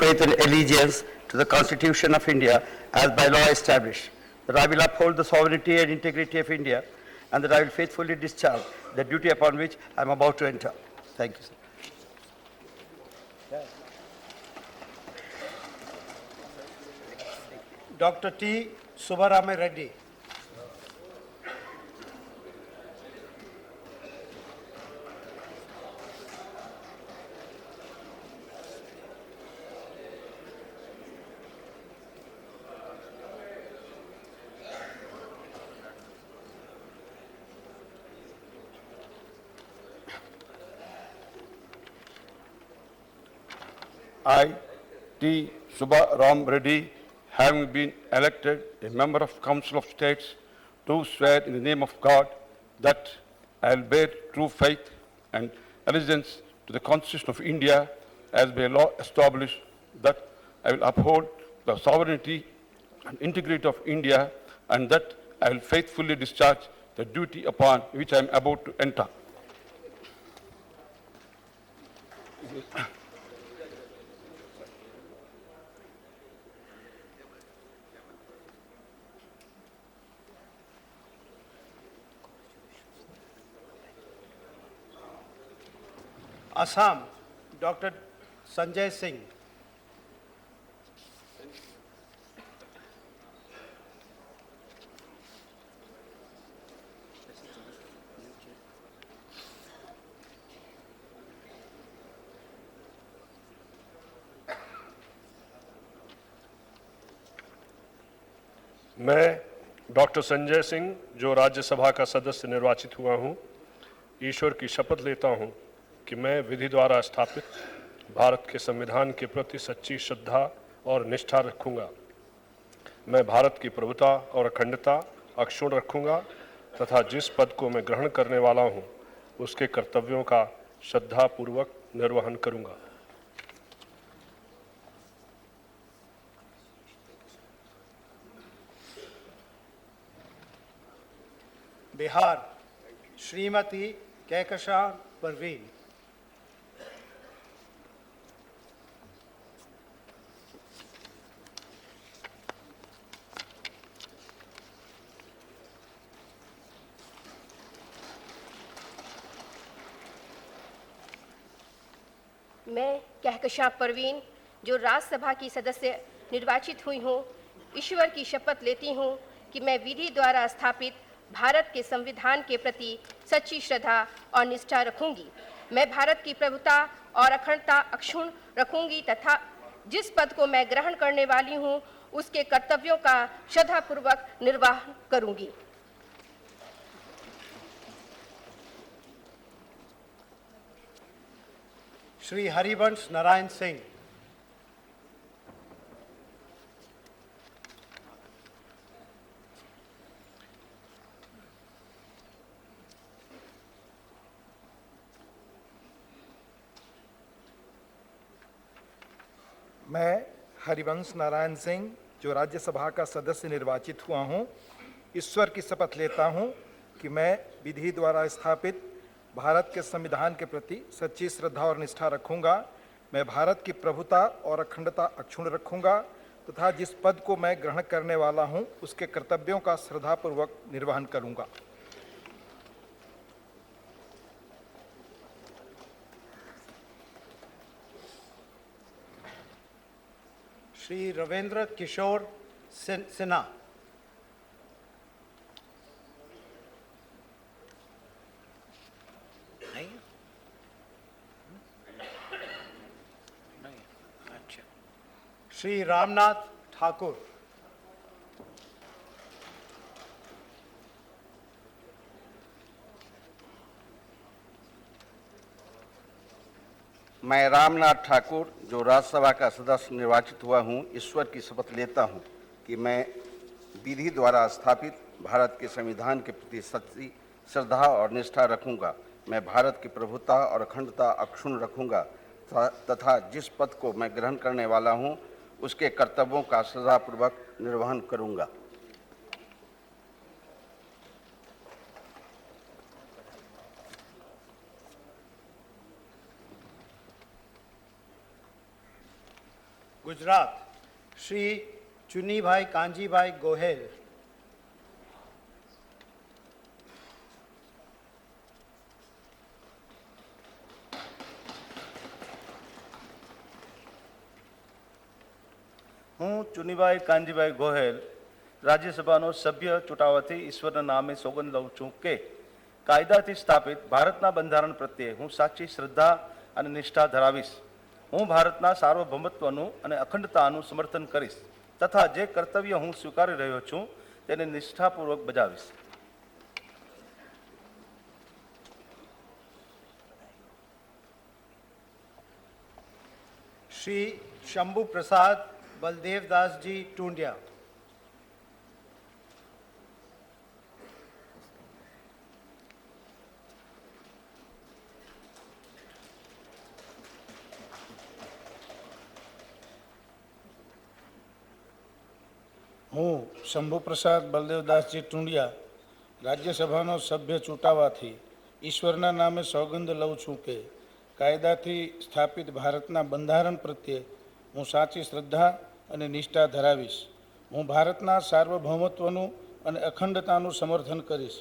faith and allegiance to the Constitution of India as by law established, that I will uphold the sovereignty and integrity of India, and that I will faithfully discharge the duty upon which I am about to enter. Thank you, sir. Dr. T. Subbarama Reddy. I, T. Subbaram Reddy, having been elected a member of Council of States, do swear in the name of God that I will bear true faith and allegiance to the Constitution of India as by law established, that I will uphold the sovereignty and integrity of India, and that I will faithfully discharge the duty upon which I am about to enter. Assam, Dr. Sanjay Singh. मैं doctor Sanjay Singh, जो राज्यसभा का सदस्य निर्वाचित हुआ हूं, ईश्वर की शपथ लेता हूं कि मैं विधि द्वारा स्थापित भारत के संविधान के प्रति सच्ची श्रद्धा और निष्ठा रखूंगा। मैं भारत की प्रभुता और अखंडता अक्षुण्ण रखूंगा तथा जिस पद को मैं ग्रहण करने वाला हूं, उसके कर्तव्यों का श्रद्धापूर्वक निर्वहन करूंगा। बिहार, श्रीमती कहकशां परवीन। मैं कहकशां परवीन, जो राज्यसभा की सदस्य निर्वाचित हुई हूँ, ईश्वर की शपथ लेती हूँ कि मैं विधि द्वारा स्थापित भारत के संविधान के प्रति सच्ची श्रद्धा और निष्ठा रखूंगी। मैं भारत की प्रभुता और अखंडता अक्षुण्ण रखूंगी तथा जिस पद को मैं ग्रहण करने वाली हूँ, उसके कर्तव्यों का श्रद्धापूर्वक निर्वहन करूंगी। श्री हरिवंश नारायण सिंह। मैं हरिवंश नारायण सिंह, जो राज्यसभा का सदस्य निर्वाचित हुआ हूँ, ईश्वर की शपथ लेता हूँ कि मैं विधि द्वारा स्थापित भारत के संविधान के प्रति सच्ची श्रद्धा और निष्ठा रखूंगा। मैं भारत की प्रभुता और अखंडता अक्षुण्ण रखूंगा तथा जिस पद को मैं ग्रहण करने वाला हूँ, उसके कर्तव्यों का श्रद्धापूर्वक निर्वहन करूंगा। श्री रविंद्र किशोर सिन्हा। श्री रामनाथ ठाकुर। मैं रामनाथ ठाकुर, जो राज्यसभा का सदस्य निर्वाचित हुआ हूँ, ईश्वर की शपथ लेता हूँ कि मैं विधि द्वारा स्थापित भारत के संविधान के प्रति सच्ची श्रद्धा और निष्ठा रखूंगा। मैं भारत की प्रभुता और अखंडता अक्षुण्ण रखूंगा तथा जिस पद को मैं ग्रहण करने वाला हूँ, उसके कर्तव्यों का श्रद्धापूर्वक निर्वहन करूंगा। गुजरात श्री चुनीभाई कांजीभाई गोहेल, હું ચુનીભાઈ કાંજીભાઈ ગોહેલ રાજ્યસભાનો સભ્ય ચૂંટાવાથી ઈશ્વરના નામે સોગંદ લઉં છું કે કાયદાથી સ્થાપિત ભારતના બંધારણ પ્રત્યે હું સાચી શ્રદ્ધા અને નિષ્ઠા ધરાવીશ. હું ભારતના સાર્વભૌમત્વનું અને અખંડતાનું સમર્થન કરીશ તથા જે કર્તવ્ય હું સ્વીકારી રહ્યો છું તેને નિષ્ઠાપૂર્વક બજાવીશ. श्री शंभू प्रसाद बलदेव दास जी टूंडिया, હું શંભુપ્રસાદ બલદેવદાસજી ટુંડિયા રાજ્યસભાનો સભ્ય ચૂંટાવાથી ઈશ્વરના નામે સોગંદ લઉં છું કે કાયદાથી સ્થાપિત ભારતના બંધારણ પ્રત્યે હું સાચી શ્રદ્ધા અને નિષ્ઠા ધરાવીશ. હું ભારતના સાર્વભૌમત્વનું અને અખંડતાનું સમર્થન કરીશ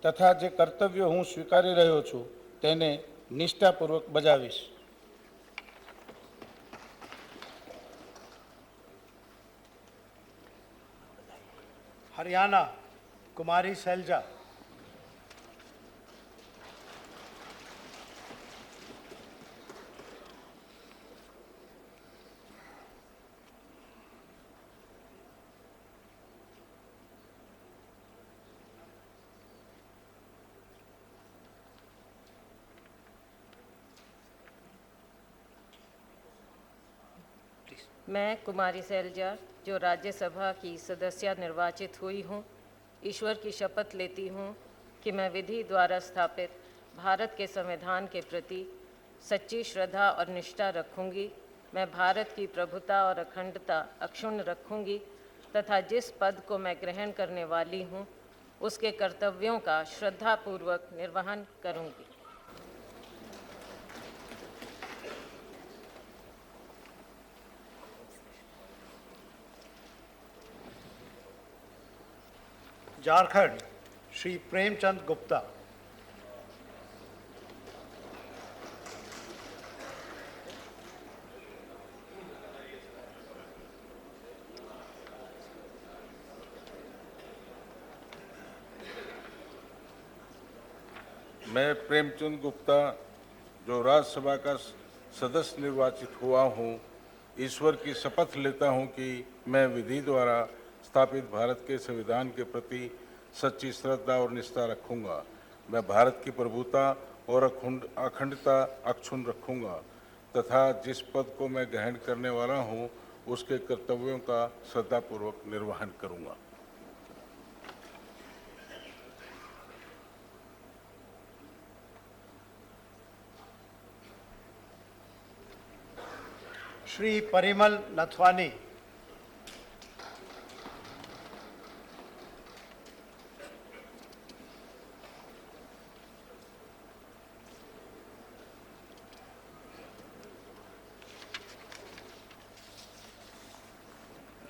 તથા જે કર્તવ્યો હું સ્વીકારી રહ્યો છું તેને નિષ્ઠાપૂર્વક બજાવીશ. हरियाणा कुमारी सैलजा, मैं कुमारी सैलजा जो राज्यसभा की सदस्य निर्वाचित हुई हूँ, ईश्वर की शपथ लेती हूँ कि मैं विधि द्वारा स्थापित भारत के संविधान के प्रति सच्ची श्रद्धा और निष्ठा रखूँगी. मैं भारत की प्रभुता और अखंडता अक्षुण्ण रखूँगी तथा जिस पद को मैं ग्रहण करने वाली हूँ उसके कर्तव्यों का श्रद्धापूर्वक निर्वहन करूँगी. झारखंड श्री प्रेमचंद गुप्ता, मैं प्रेमचंद गुप्ता जो राज्यसभा का सदस्य निर्वाचित हुआ हूँ, ईश्वर की शपथ लेता हूँ कि मैं विधि द्वारा स्थापित भारत के संविधान के प्रति सच्ची श्रद्धा और निष्ठा रखूंगा. मैं भारत की प्रभुता और अखंडता अक्षुण्ण रखूंगा तथा जिस पद को मैं ग्रहण करने वाला हूं उसके कर्तव्यों का श्रद्धापूर्वक निर्वहन करूंगा. श्री परिमल नथवानी,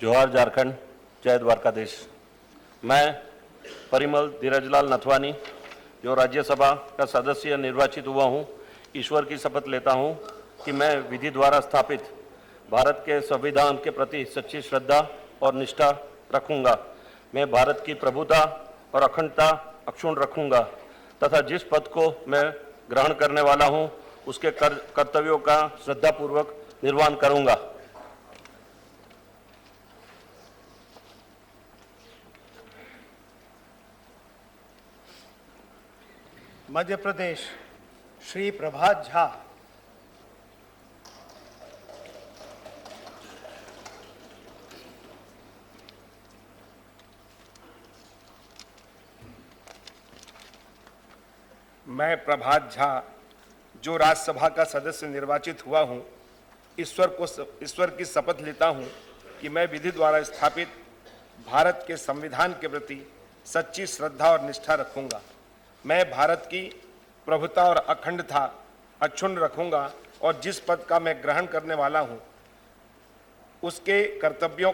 जोहार झारखंड, जय द्वारकाधीश। मैं परिमल धीरजलाल नथवानी जो राज्यसभा का सदस्य निर्वाचित हुआ हूँ, ईश्वर की शपथ लेता हूँ कि मैं विधि द्वारा स्थापित भारत के संविधान के प्रति सच्ची श्रद्धा और निष्ठा रखूँगा। मैं भारत की प्रभुता और अखंडता अक्षुण्ण रखूँगा तथा जिस पद को मैं ग्रहण करने वाला हूँ उसके कर्तव्यों का श्रद्धापूर्वक निर्वहन करूँगा। मध्य प्रदेश श्री प्रभात झा, मैं प्रभात झा जो राज्यसभा का सदस्य निर्वाचित हुआ हूं, ईश्वर की शपथ लेता हूं कि मैं विधि द्वारा स्थापित भारत के संविधान के प्रति सच्ची श्रद्धा और निष्ठा रखूंगा। मैं भारत की प्रभुता और अखंडता अक्षुण्ण रखूंगा और जिस पद का मैं ग्रहण करने वाला हूं उसके कर्तव्यों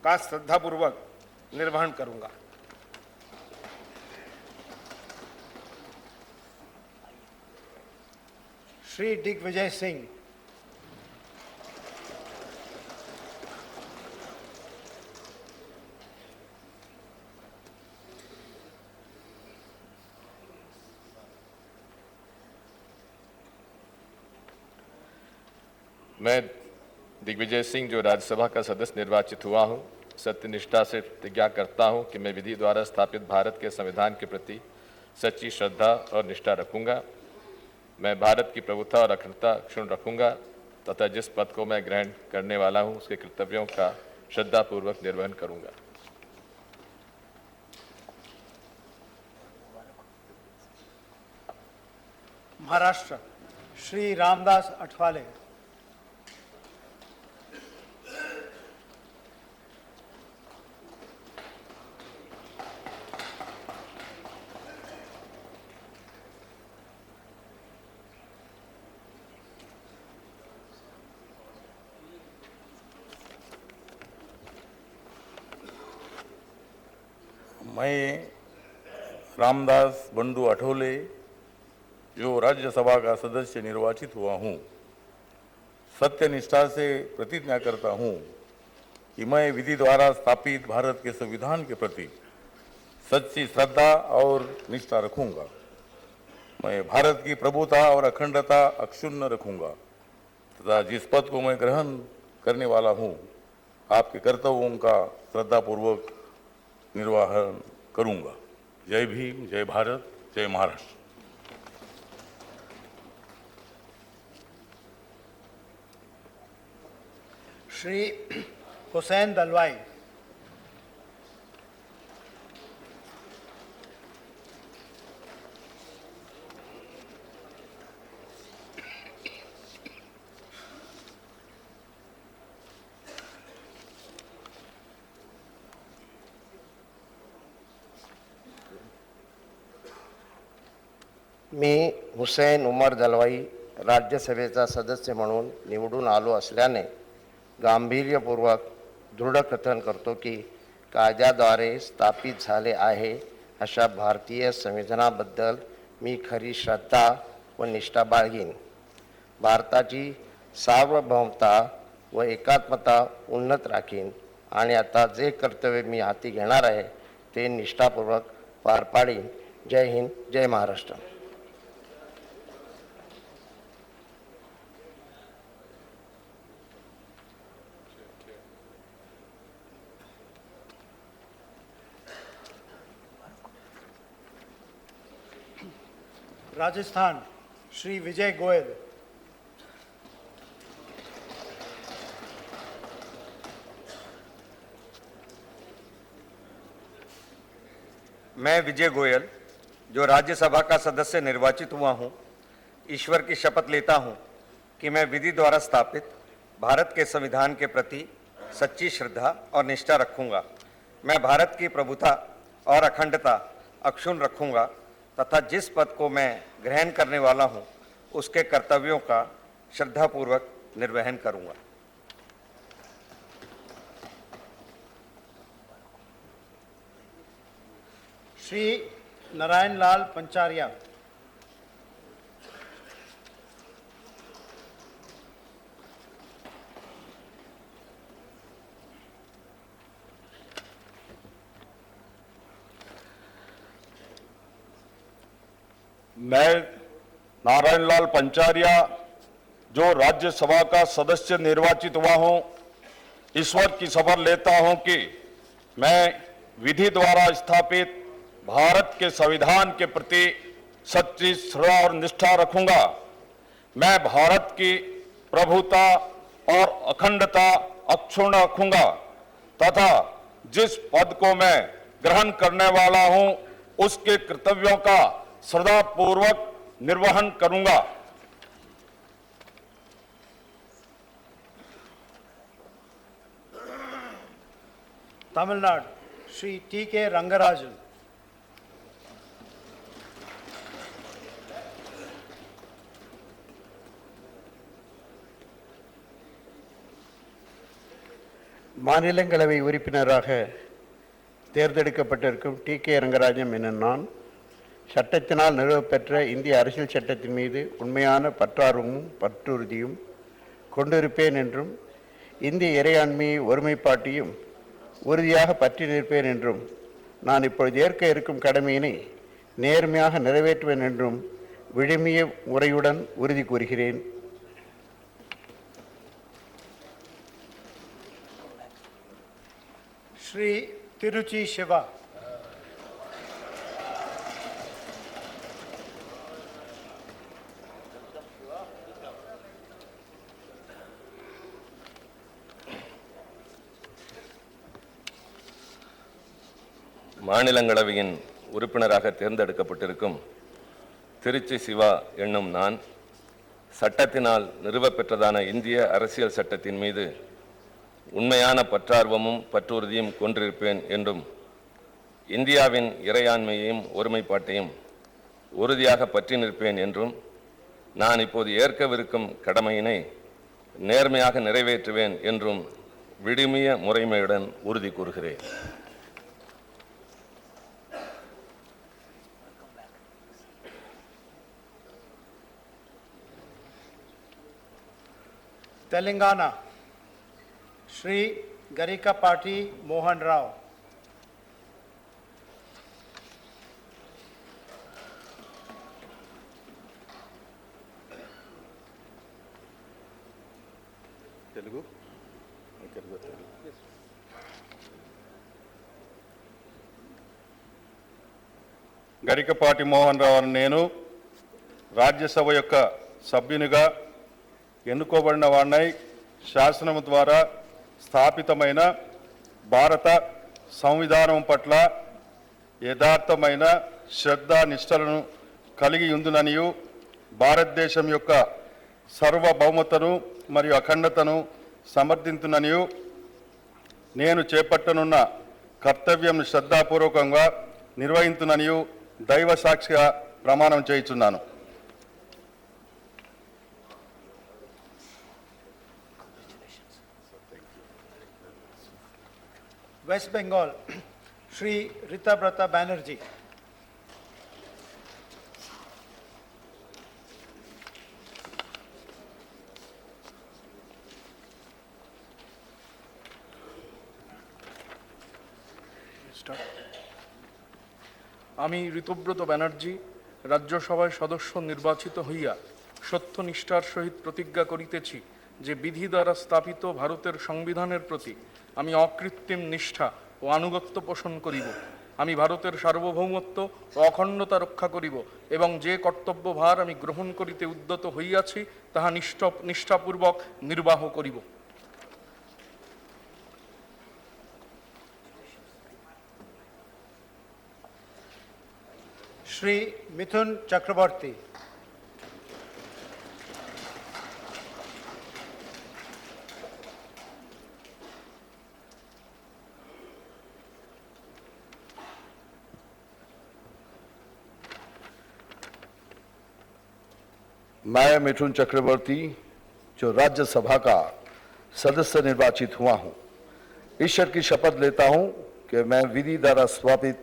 का श्रद्धापूर्वक निर्वहन करूंगा। श्री दिग्विजय सिंह। मैं दिग्विजय सिंह जो राज्यसभा का सदस्य निर्वाचित हुआ हूं, सत्यनिष्ठा से प्रतिज्ञा करता हूं कि मैं विधि द्वारा स्थापित भारत के संविधान के प्रति सच्ची श्रद्धा और निष्ठा रखूंगा। मैं भारत की प्रभुता और अखंडता अक्षुण्ण रखूंगा तथा जिस पद को मैं ग्रहण करने वाला हूं उसके कर्तव्यों का श्रद्धापूर्वक निर्वहन करूंगा। महाराष्ट्र, श्री रामदास अठवाले। मैं रामदास बंडू अठोले जो राज्यसभा का सदस्य निर्वाचित हुआ हूँ, सत्यनिष्ठा से प्रतिज्ञा करता हूँ कि मैं विधि द्वारा स्थापित भारत के संविधान के प्रति सच्ची श्रद्धा और निष्ठा रखूंगा। मैं भारत की प्रभुता और अखंडता अक्षुण्ण रखूंगा तथा जिस पद को मैं ग्रहण करने वाला हूँ आपके कर्तव्यों का श्रद्धापूर्वक निर्वहन करूंगा। जय भीम, जय भारत, जय महाराष्ट्र। श्री हुसैन दलवाई। मी हुसैन उमर दलवाई राज्यसभेचा सदस्य म्हणून निवडून आलो असल्याने गांभीर्यपूर्वक दृढ कथन करतो की कायद्याद्वारे स्थापित झाले आहे अशा भारतीय संविधानाबद्दल मी खरी श्रद्धा व निष्ठा बाळगीन। भारताची सार्वभौमता व एकात्मता उन्नत राखीन आणि आता जे कर्तव्य मी हाती घेणार आहे ते निष्ठापूर्वक पार पाडीन। जय हिंद, जय महाराष्ट्र। राजस्थान, श्री विजय गोयल। मैं विजय गोयल जो राज्यसभा का सदस्य निर्वाचित हुआ हूं, ईश्वर की शपथ लेता हूं कि मैं विधि द्वारा स्थापित भारत के संविधान के प्रति सच्ची श्रद्धा और निष्ठा रखूंगा। मैं भारत की प्रभुता और अखंडता अक्षुण्ण रखूंगा तथा जिस पद को मैं ग्रहण करने वाला हूं उसके कर्तव्यों का श्रद्धापूर्वक निर्वहन करूंगा। श्री नारायण लाल पंचारिया। मैं नारायण लाल पंचारिया जो राज्यसभा का सदस्य निर्वाचित हुआ हूं, ईश्वर की शपथ लेता हूं कि मैं विधि द्वारा स्थापित भारत के संविधान के प्रति सच्ची श्रद्धा और निष्ठा रखूंगा। मैं भारत की प्रभुता और अखंडता अक्षुण्ण रखूंगा तथा जिस पद को मैं ग्रहण करने वाला हूं उसके कर्तव्यों का श्रद्धापूर्वक निर्वहन करूंगा। तमिलनाडु, श्री टी.के. रंगराजन। மாநிலங்களவை உறுப்பினராக தேர்ந்தெடுக்கப்பட்டிருக்கும் டி.கே. ரங்கராஜன் எனும் நான் சட்டத்தினால் நிறுவப்பெற்ற இந்திய அரசியல் சட்டத்தின் மீது உண்மையான பற்றார்வமும் பற்றுறுதியும் கொண்டிருப்பேன் என்றும் இந்திய இறையாண்மையை ஒருமைப்பாட்டையும் உறுதியாக பற்றி நிற்பேன் என்றும் நான் இப்பொழுது ஏற்க இருக்கும் கடமையினை நேர்மையாக நிறைவேற்றுவேன் என்றும் விழுமிய முறையுடன் உறுதி கூறுகிறேன். श्री तिरुचि शिवा। மாநிலங்களவையின் உறுப்பினராக தேர்ந்தெடுக்கப்பட்டிருக்கும் திருச்சி சிவா என்னும் நான் சட்டத்தினால் நிறுவப்பெற்றதான இந்திய அரசியல் சட்டத்தின் மீது உண்மையான பற்றார்வமும் பற்றுறுதியும் கொண்டிருப்பேன் என்றும் இந்தியாவின் இறையாண்மையையும் ஒருமைப்பாட்டையும் உறுதியாக பற்றி நிற்பேன் என்றும் நான் இப்போது ஏற்கவிருக்கும் கடமையினை நேர்மையாக நிறைவேற்றுவேன் என்றும் விடுமிய முறைமையுடன் உறுதி கூறுகிறேன். तेलंगाना श्री गरिका पाटी मोहन राव। తెలుగు గరికపాటి మోహన్ రావు నేను రాజ్యసభ యొక్క సభ్యునిగా ఎన్నుకోబడిన వాడినై శాసనం ద్వారా స్థాపితమైన భారత సంవిధానం పట్ల యథార్థమైన శ్రద్ధ నిష్టలను కలిగి ఉందుననియు భారతదేశం యొక్క సార్వభౌమతను మరియు అఖండతను సమర్థించుననియు నేను చేపట్టనున్న కర్తవ్యం శ్రద్ధాపూర్వకంగా నిర్వహించుననియు దైవ సాక్షిగా ప్రమాణం చేయుచున్నాను. वेस्ट बंगाल श्री रीताब्रता बैनर्जी। আমি ঋতব্রত ব্যানার্জি রাজ্যসভায় সদস্য নির্বাচিত হইয়া সত্যনিষ্ঠার সহিত প্রতিজ্ঞা করিতেছি যে বিধি দ্বারা স্থাপিত ভারতের সংবিধানের প্রতি আমি অকৃত্রিম নিষ্ঠা ও আনুগত্য পোষণ করিব। আমি ভারতের সার্বভৌমত্ব ও অখণ্ডতা রক্ষা করিব এবং যে কর্তব্যভার আমি গ্রহণ করিতে উদ্যত হইয়াছি তাহা নিষ্ঠাপূর্বক নির্বাহ করিব। श्री मिथुन चक्रवर्ती। मैं मिथुन चक्रवर्ती जो राज्यसभा का सदस्य निर्वाचित हुआ हूं, ईश्वर की शपथ लेता हूं कि मैं विधि द्वारा स्थापित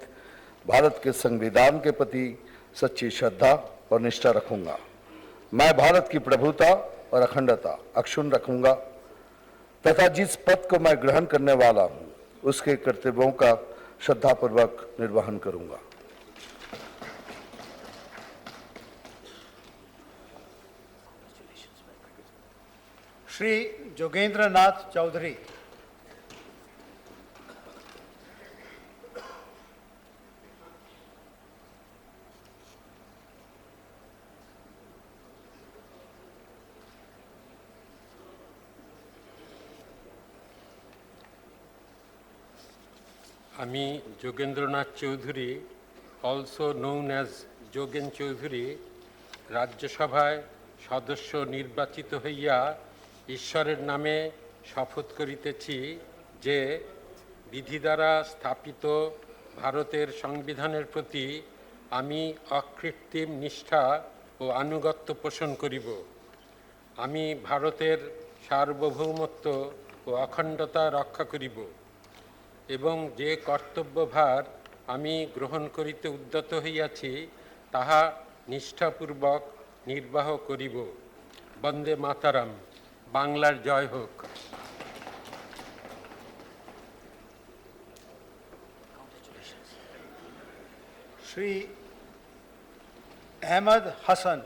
भारत के संविधान के प्रति सच्ची श्रद्धा और निष्ठा रखूंगा। मैं भारत की प्रभुता और अखंडता अक्षुण्ण रखूंगा तथा जिस पद को मैं ग्रहण करने वाला हूं उसके कर्तव्यों का श्रद्धापूर्वक निर्वहन करूंगा। श्री जोगेंद्र नाथ चौधरी। আমি Jogendranath Chowdhury, also known as Jogen Chowdhury, রাজ্যসভায় সদস্য নির্বাচিত হইয়া ঈশ্বরের নামে শপথ করিতেছি যে বিধি দ্বারা স্থাপিত ভারতের সংবিধানের প্রতি আমি অকৃত্রিম নিষ্ঠা ও আনুগত্য পোষণ করিব। আমি ভারতের সার্বভৌমত্ব ও ও অখণ্ডতা রক্ষা করিব এবং যে কর্তব্যভার আমি গ্রহণ করিতে উদ্যত হইয়াছি তাহা নিষ্ঠাপূর্বক নির্বাহ করিব। বন্দে মাতারাম। বাংলার জয় হোক। Shri Ahmed Hassan.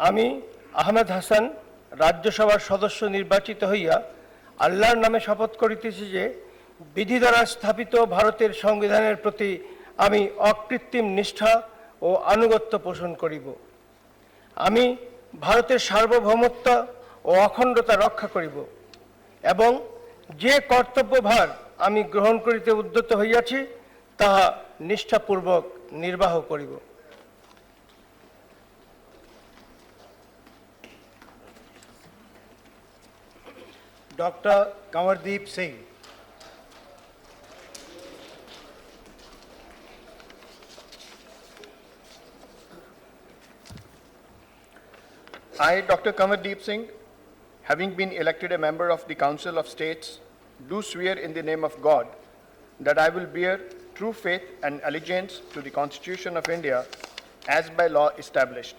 আমি আহমেদ হাসান রাজ্যসভার সদস্য নির্বাচিত হইয়া আল্লাহর নামে শপথ করিতেছি যে বিধি দ্বারা স্থাপিত ভারতের সংবিধানের প্রতি আমি অকৃত্রিম নিষ্ঠা ও আনুগত্য পোষণ করিব। আমি ভারতের সার্বভৌমত্ব ও অখণ্ডতা রক্ষা করিব এবং যে কর্তব্যভার আমি গ্রহণ করিতে উদ্যত হইয়াছি তাহা নিষ্ঠাপূর্বক নির্বাহ করিব। Dr. Kanwardeep Singh. I, Dr. Kanwardeep Singh, having been elected a member of the Council of States, do swear in the name of God that I will bear true faith and allegiance to the Constitution of India as by law established,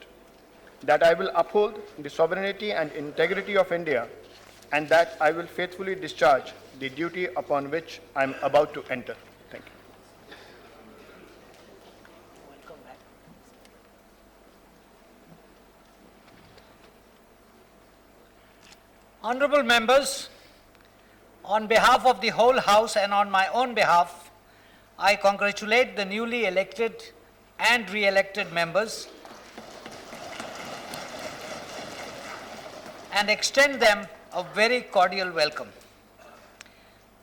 that I will uphold the sovereignty and integrity of India, and that I will faithfully discharge the duty upon which I am about to enter. Thank you. Honorable members, on behalf of the whole House and on my own behalf, I congratulate the newly elected and re-elected members and extend them a very cordial welcome.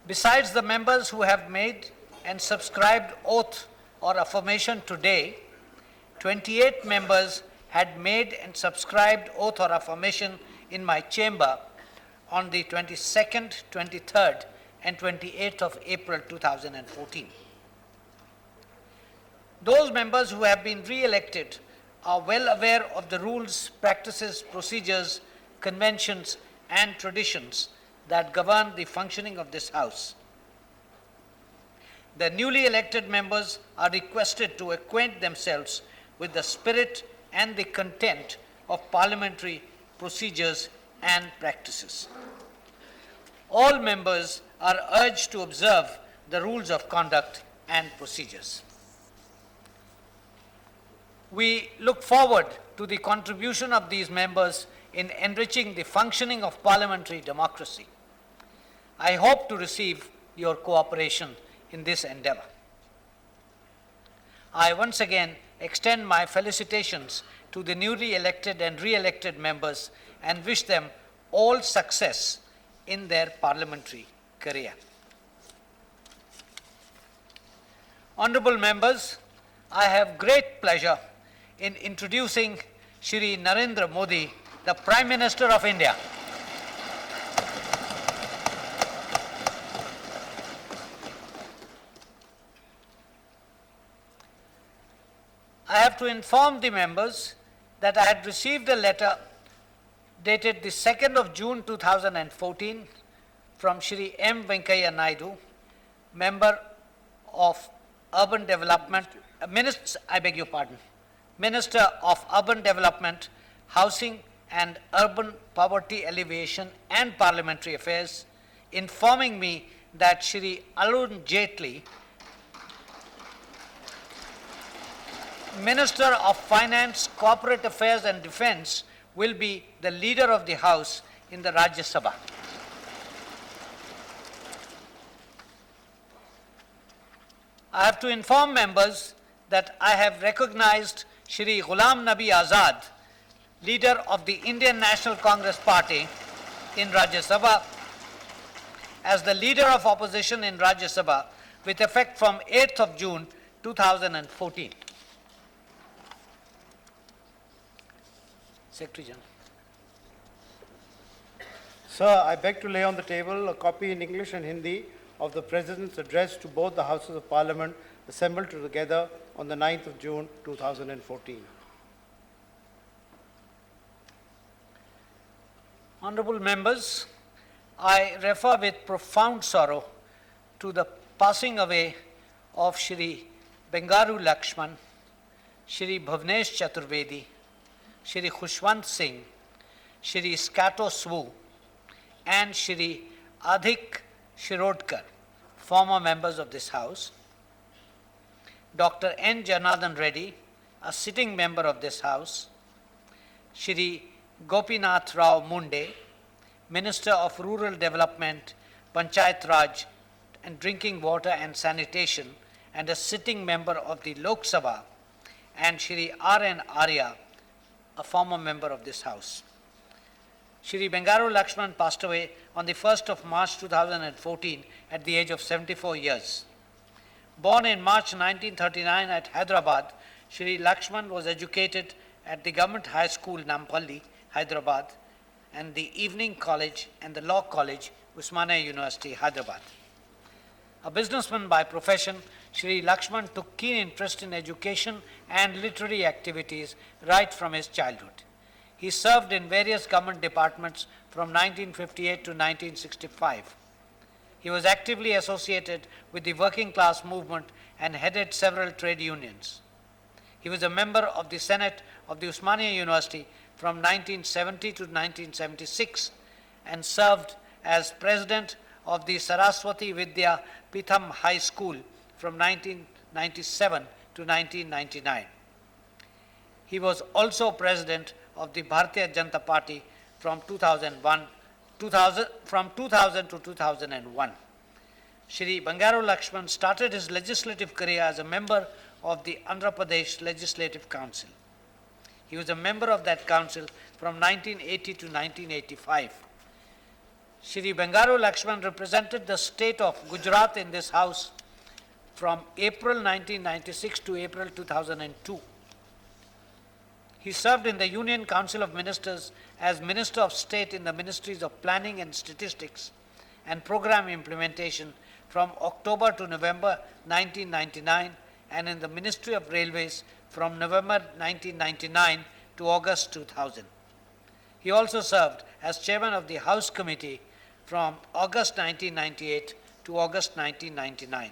Besides the members who have made and subscribed oath or affirmation today, 28 members had made and subscribed oath or affirmation in my chamber on the 22nd, 23rd, and 28th of April 2014. Those members who have been re-elected are well aware of the rules, practices, procedures, conventions, and traditions that govern the functioning of this House. The newly elected members are requested to acquaint themselves with the spirit and the content of parliamentary procedures and practices. All members are urged to observe the rules of conduct and procedures. We look forward to the contribution of these members in enriching the functioning of parliamentary democracy. I hope to receive your cooperation in this endeavor. I once again extend my felicitations to the newly elected and re-elected members and wish them all success in their parliamentary career. Honorable members, I have great pleasure in introducing Shri Narendra Modi, the Prime Minister of India. I have to inform the members that I had received a letter dated the 2nd of June 2014 from Shri M. Venkaiah Naidu, Member of Urban Development, Minister of Urban Development, Housing and Urban Poverty Alleviation and Parliamentary Affairs, informing me that Shri Arun Jaitley, Minister of Finance, Corporate Affairs and Defence, will be the leader of the House in the Rajya Sabha. I have to inform members that I have recognized Shri Ghulam Nabi Azad, leader of the Indian National Congress Party in Rajya Sabha, as the leader of opposition in Rajya Sabha with effect from 8th of June 2014. Secretary General. Sir, I beg to lay on the table a copy in English and Hindi of the President's address to both the Houses of Parliament assembled together on the 9th of June 2014. Honorable members, I refer with profound sorrow to the passing away of Shri Bengaru Lakshman, Shri Bhavnesh Chaturvedi, Shri Khushwant Singh, Shri Skato Swu, and Shri Adhik Shirodkar, former members of this House, Dr. N. Janardhan Reddy, a sitting member of this House, Shri Gopinath Rao Munde, Minister of Rural Development, Panchayat Raj and Drinking Water and Sanitation, and a sitting member of the Lok Sabha, and Shri R.N. Arya, a former member of this House. Shri Bengaru Lakshman passed away on the 1st of March 2014 at the age of 74 years. Born in March 1939 at Hyderabad, Shri Lakshman was educated at the Government High School, Nampalli, Hyderabad, and the Evening College and the Law College, Usmania University, Hyderabad. A businessman by profession, Shri Lakshman took keen interest in education and literary activities right from his childhood. He served in various government departments from 1958 to 1965. He was actively associated with the working class movement and headed several trade unions. He was a member of the Senate of the Usmania University from 1970 to 1976 and served as president of the Saraswati Vidya Pitham High School from 1997 to 1999. He was also president of the Bharatiya Janata Party from 2000 to 2001. Shri Bengaru Lakshman started his legislative career as a member of the Andhra Pradesh Legislative Council. He was a member of that council from 1980 to 1985. Shri Bengaru Lakshman represented the state of Gujarat in this House from April 1996 to April 2002. He served in the Union Council of Ministers as Minister of State in the Ministries of Planning and Statistics and Program Implementation from October to November 1999 and in the Ministry of Railways from November 1999 to August 2000. He also served as Chairman of the House Committee from August 1998 to August 1999.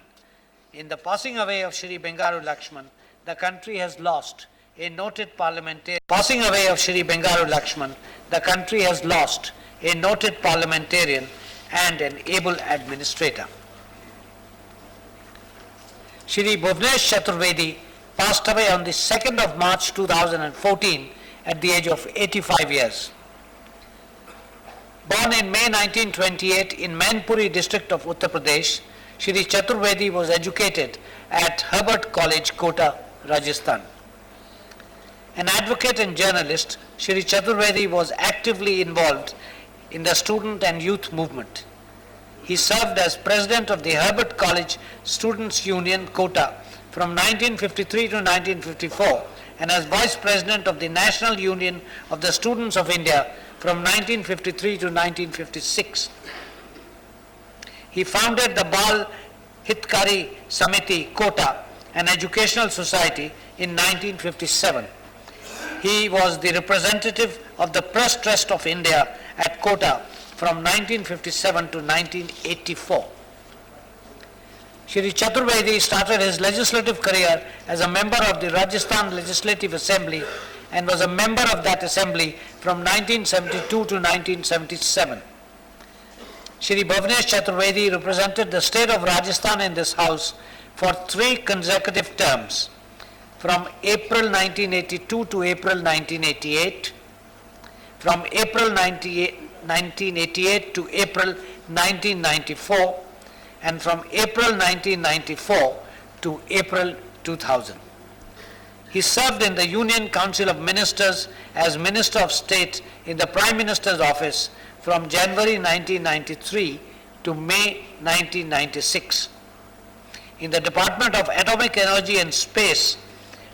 In the passing away of Shri Bengaru Lakshman, the country has lost a noted parliamentarian. Passing away of Shri Bengaru Lakshman, the country has lost a noted parliamentarian and an able administrator. Shri Bhavnesh Chaturvedi passed away on the 2nd of March 2014 at the age of 85 years. Born in May 1928 in Mainpuri district of Uttar Pradesh, Shri Chaturvedi was educated at Herbert College, Kota, Rajasthan. An advocate and journalist, Shri Chaturvedi was actively involved in the student and youth movement. He served as president of the Herbert College Students' Union, Kota, from 1953 to 1954 and as vice president of the National Union of the Students of India from 1953 to 1956. He founded the Bal Hitkari Samiti, Kota, an educational society, in 1957. He was the representative of the Press Trust of India at Kota from 1957 to 1984. Shri Chaturvedi started his legislative career as a member of the Rajasthan Legislative Assembly and was a member of that assembly from 1972 to 1977. Shri Bhavnesh Chaturvedi represented the state of Rajasthan in this House for 3 consecutive terms, from April 1982 to April 1988, from April 1988 to April 1994, and from April 1994 to April 2000. He served in the Union Council of Ministers as Minister of State in the Prime Minister's office from January 1993 to May 1996. In the Department of Atomic Energy and Space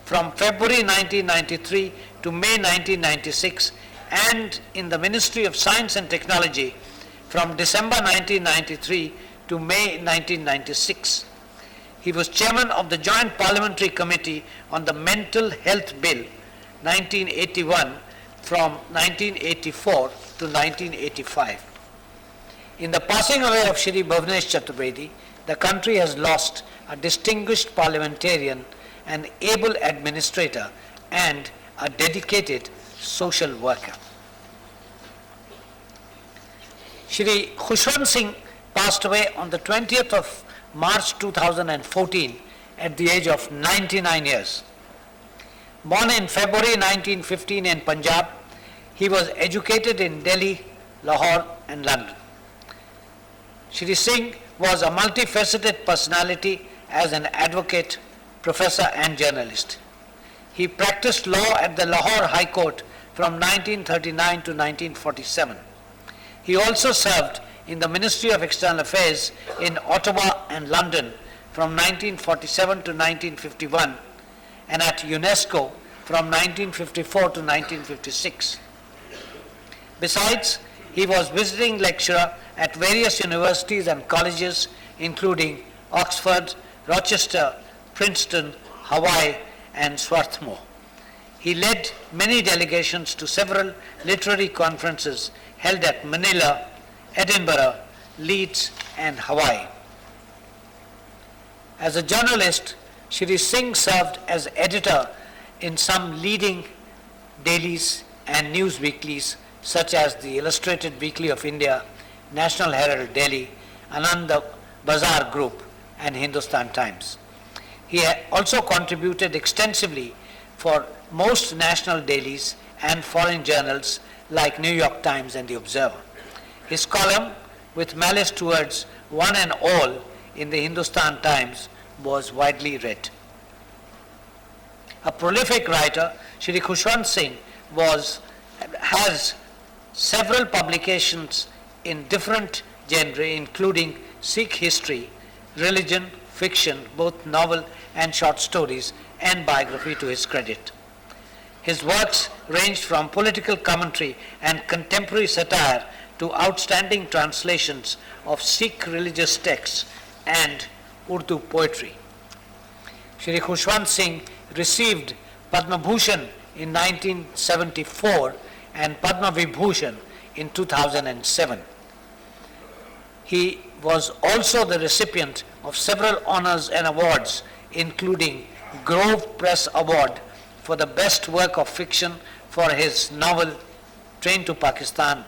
from February 1993 to May 1996 and in the Ministry of Science and Technology from December 1993 to May 1996. He was chairman of the Joint Parliamentary Committee on the Mental Health Bill 1981 from 1984 to 1985. In the passing away of Shri Bhuvnesh Chaturvedi, the country has lost a distinguished parliamentarian, an able administrator, and a dedicated social worker. Shri Khushwant Singh passed away on the 20th of March 2014 at the age of 99 years. Born in February 1915 in Punjab, he was educated in Delhi, Lahore and London. Shri Singh was a multifaceted personality as an advocate, professor and journalist. He practiced law at the Lahore High Court from 1939 to 1947. He also served in the Ministry of External Affairs in Ottawa and London from 1947 to 1951 and at UNESCO from 1954 to 1956. Besides, he was visiting lecturer at various universities and colleges including Oxford, Rochester, Princeton, Hawaii and Swarthmore. He led many delegations to several literary conferences held at Manila, Edinburgh, Leeds and Hawaii. As a journalist, Shri Singh served as editor in some leading dailies and news weeklies such as the Illustrated Weekly of India, National Herald Delhi, Anand Bazar Group and Hindustan Times. He also contributed extensively for most national dailies and foreign journals like New York Times and The Observer. His column, with malice towards one and all in the Hindustan Times, was widely read. A prolific writer, Shri Khushwant Singh has several publications in different genres including Sikh history, religion, fiction, both novel and short stories, and biography to his credit. His works ranged from political commentary and contemporary satire to outstanding translations of Sikh religious texts and Urdu poetry. Shri Khushwant Singh received Padma Bhushan in 1974 and Padma Vibhushan in 2007. He was also the recipient of several honors and awards, including Grove Press Award for the best work of fiction for his novel Train to Pakistan,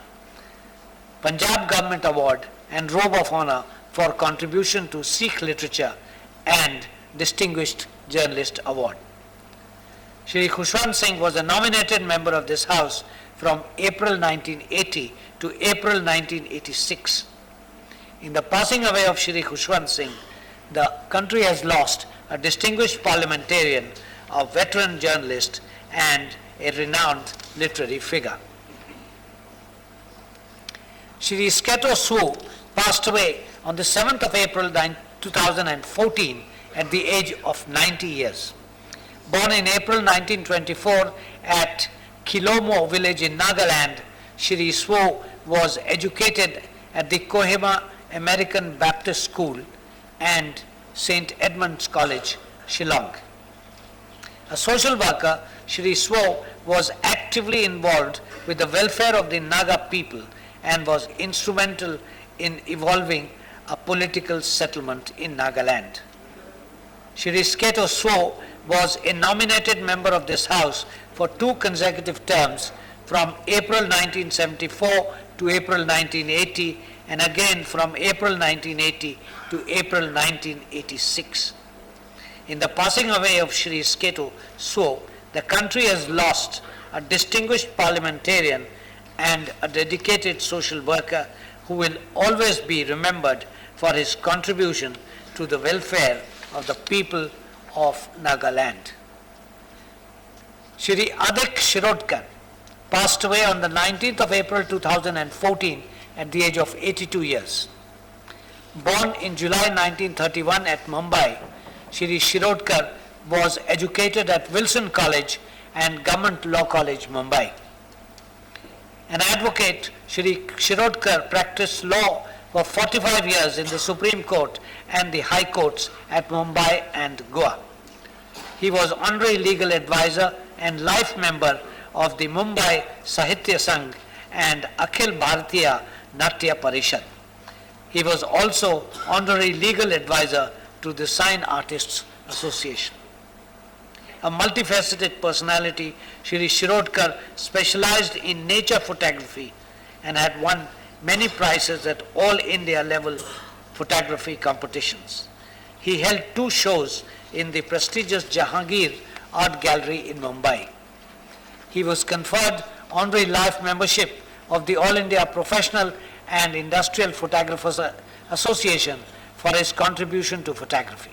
Punjab Government Award and Robe of Honor for contribution to Sikh literature and Distinguished Journalist Award. Shri Khushwant Singh was a nominated member of this House from April 1980 to April 1986. In the passing away of Shri Khushwant Singh, the country has lost a distinguished parliamentarian, a veteran journalist, and a renowned literary figure. Shri Sketo Swo passed away on the 7th of April 2014 at the age of 90 years. Born in April 1924 at Kilomo village in Nagaland, Shri Swo was educated at the Kohima American Baptist School and St. Edmund's College, Shillong. A social worker, Shri Swo was actively involved with the welfare of the Naga people and was instrumental in evolving a political settlement in Nagaland. Shri Sketo Swo was a nominated member of this House for 2 consecutive terms from April 1974 to April 1980 and again from April 1980 to April 1986. In the passing away of Shri Sketo Swo, the country has lost a distinguished parliamentarian and a dedicated social worker who will always be remembered for his contribution to the welfare of the people of Nagaland. Shri Adik Shirodkar passed away on the 19th of April 2014 at the age of 82 years. Born in July 1931 at Mumbai, Shri Shirodkar was educated at Wilson College and Government Law College, Mumbai. An advocate, Shri Shirodkar practiced law for 45 years in the Supreme Court and the High Courts at Mumbai and Goa. He was honorary legal advisor and life member of the Mumbai Sahitya Sangh and Akhil Bharatiya Natya Parishad. He was also honorary legal advisor to the Sign Artists Association. A multifaceted personality, Shri Shirodkar specialized in nature photography and had won many prizes at all India level photography competitions. He held 2 shows in the prestigious Jahangir Art Gallery in Mumbai. He was conferred honorary life membership of the All India Professional and Industrial Photographers Association for his contribution to photography.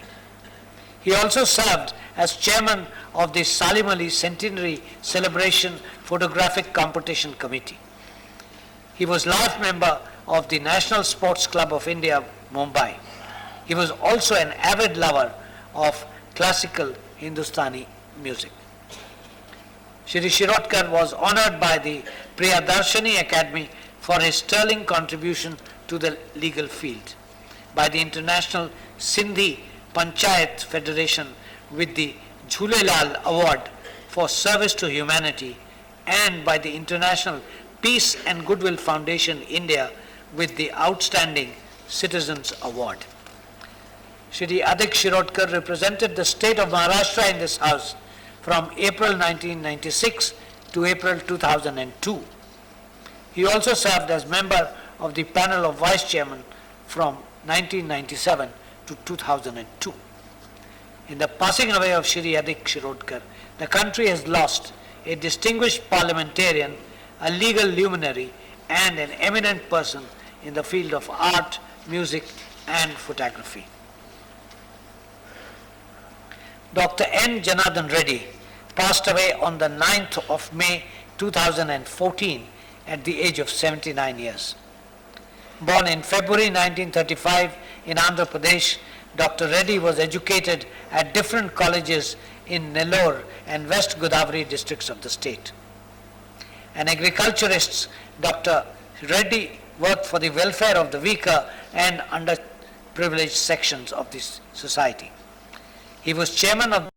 He also served as chairman of the Salim Ali Centenary Celebration Photographic Competition Committee. He was life member of the National Sports Club of India, Mumbai. He was also an avid lover of classical Hindustani music. Shri Shirodkar was honored by the Priyadarshini Academy for his sterling contribution to the legal field, by the International Sindhi Panchayat Federation with the Jhulelal Award for Service to Humanity, and by the International Peace and Goodwill Foundation India with the Outstanding Citizens Award. Shri Adik Shirodkar represented the state of Maharashtra in this house from April 1996 to April 2002. He also served as member of the panel of vice chairman from 1997 to 2002. In the passing away of Shri Adik Shirodkar, the country has lost a distinguished parliamentarian, a legal luminary, and an eminent person in the field of art, music, and photography. Dr. N. Janardhan Reddy passed away on the 9th of May 2014 at the age of 79 years. Born in February 1935 in Andhra Pradesh, Dr. Reddy was educated at different colleges in Nellore and West Godavari districts of the state. An agriculturist, Dr. Reddy worked for the welfare of the weaker and underprivileged sections of this society. He was chairman of